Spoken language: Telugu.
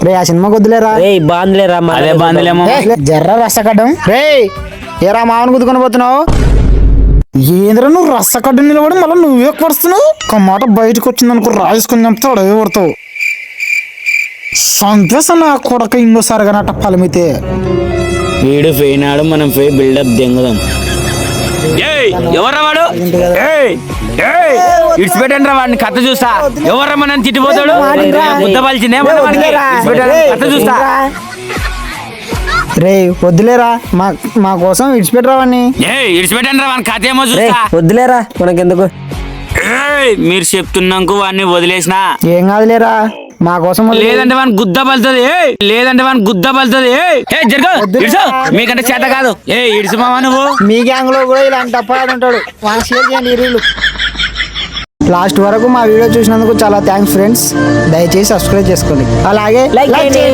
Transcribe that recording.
రే ఆ సినిమా వద్దులేరా. బాంధులేరా అదే బాంధులేమో. జర్ర రసకడ్డం రే. ఏరా మామను గుద్దుకొని పోతున్నావు? ఏంద్రా నువ్వు రసకడ్డ నిలబడి మళ్ళీ నువ్వే పడుతున్నావు. ఒక మాట బయటకు వచ్చిందనుకో రాసుకుని చంపుతాడు అదే పడతావు. సంతోషం నా కొడక ఇంకోసారి కానీ అట్ట ఫలమైతే వీడు పోయినాడు, మనం పోయి బిల్డప్ దెంగుదాం. ఎవర్రా వాడు? ఇట్స్ పెట్టండి రా వాడిని, కథ చూస్తా. ఎవర్రా మనం తిట్టిపోతాడు? ముద్ద పలిచిందే కథ చూస్తా. రే వద్దులేరా, మా కోసం విడిచిపెట్టరావని. ఇడిచిపెట్టండి రా వాడిని, కథ ఏమో చూస్తా. వద్దులేరా మనకెందుకు. మీరు చెప్తున్నాక వాడిని వదిలేసిన ఏం కాదులేరా మా కోసం. లేదంటే వాడిని గుద్ద పలుతుంది, లేదంటే వాడిని గుద్ద పలుతుంది. మీకంటే చేత కాదు. ఇడిసి మావా నువ్వు. మీ గ్యాంగ్ లో కూడా ఇలాంటి తప్పగాడు ఉంటాడు. వాళ్ళకి షేర్ చేయండి ఈ రీలు. లాస్ట్ వరకు మా వీడియో చూసినందుకు చాలా థ్యాంక్స్ ఫ్రెండ్స్. దయచేసి సబ్స్క్రైబ్ చేసుకోండి, అలాగే లైక్ చేయండి.